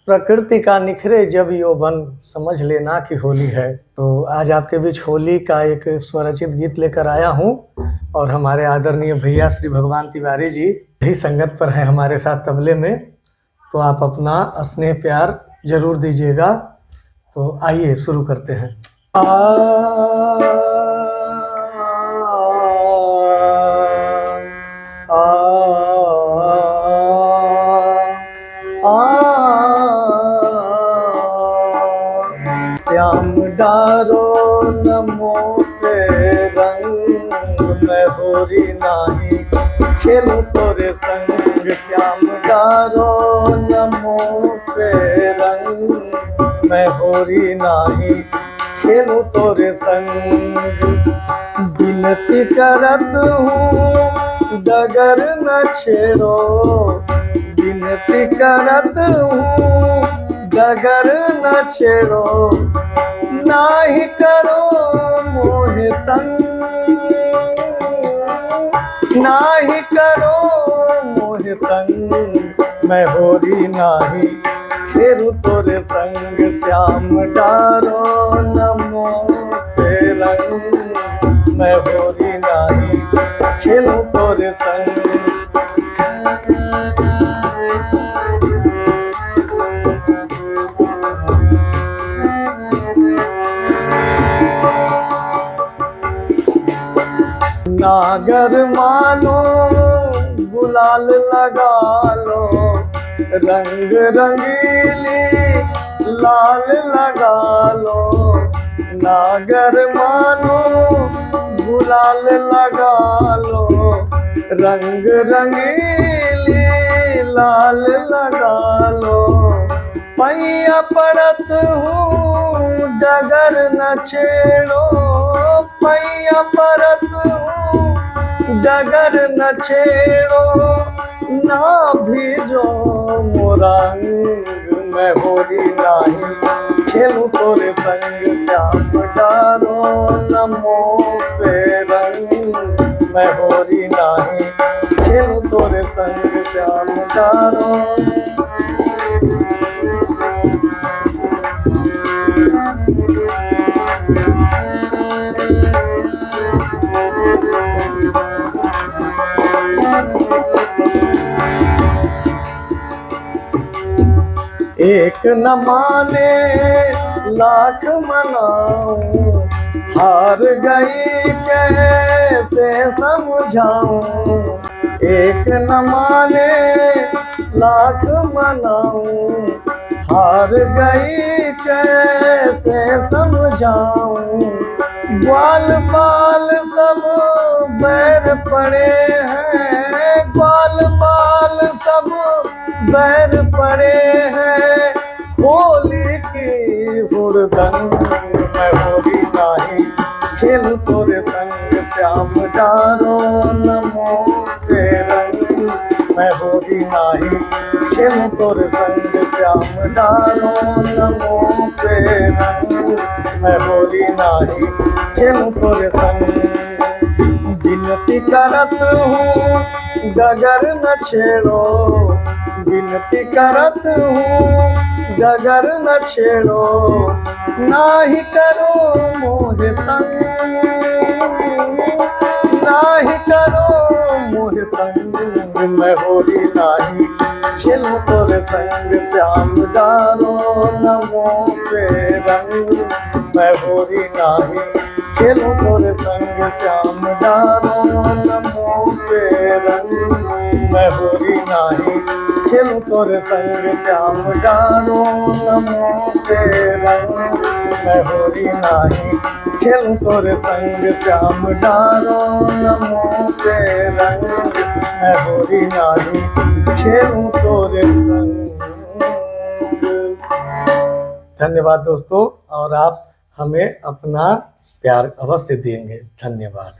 प्रकृति का निखरे जब यौवन, समझ लेना कि होली है। तो आज आपके बीच होली का एक स्वरचित गीत लेकर आया हूँ और हमारे आदरणीय भैया श्री भगवान तिवारी जी भी संगत पर हैं हमारे साथ तबले में। तो आप अपना स्नेह प्यार जरूर दीजिएगा। तो आइए शुरू करते हैं। श्याम डारो नमो पे रंग, मैं होरी नाही खेलूं तोरे संग। श्याम डारो नमो पे रंग, मैं होरी नाही खेलूं तोरे संग। विनती करत हूँ डगर न छेड़ो, विनती करत हूँ डगर न छेड़ो। नाही करो मोहे तंग, नाही करो मोहे तंग। मैं होरी नाही खेलूं तोरे संग। श्याम डारो नमो पे रंग, मैं होरी नाही खेलूं तोरे संग। नागर मानो गुलाल लगा लो, रंग रंगीली लाल लगा लो। नागर मानो गुलाल लगा लो, रंग रंगीली लाल लगा लो। पैया पड़त हूँ डगर न छेड़ो, पैया पड़त हूँ डगर न छेड़ो। ना भीजो मोरा अंग, मैं होरी नाही खेलूं तोरे संग। श्याम डारो नमो पे रंग, मैं होरी नाही खेलूं तोरे संग। श्याम डारो एक न माने लाख मनाऊं, हार गई कैसे समझाऊं। एक न माने लाख मनाऊं, हार गई कैसे समझाऊं। ग्वाल बाल सब बैर पड़े हैं, ग्वाल बाल सब बैर पड़े हैं। होली की हुड़दंग, मैं होरी नाही खेलूं तोरे संग। श्याम डारो नमो पे रंग, मैं होरी नाही खेलूं तोरे संग। श्याम डारो नमो पे रंग, मैं होरी नाही खेलूं तोरे संग। विनती करत हूँ डगर न छेड़ो, विनती करत हूँ डगर न छेड़ो। नाही करो मोहे तंग, नाही करो मोहे तंग। मैं होरी नाही खेलूं तोरे संग। श्याम डारो नमो पे रंग, मैं होरी नाही खेलूं तोरे संग। श्याम डारो नमो पे रंग, मैं होरी नाही खेलूं तोरे संग। श्याम डारो नमो पे रंग, मैं होरी नाही खेलूं तोरे संग। श्याम डारो नमो पे रंग, मैं होरी नाही खेलूं तोरे संग। धन्यवाद दोस्तों, और आप हमें अपना प्यार अवश्य देंगे। धन्यवाद।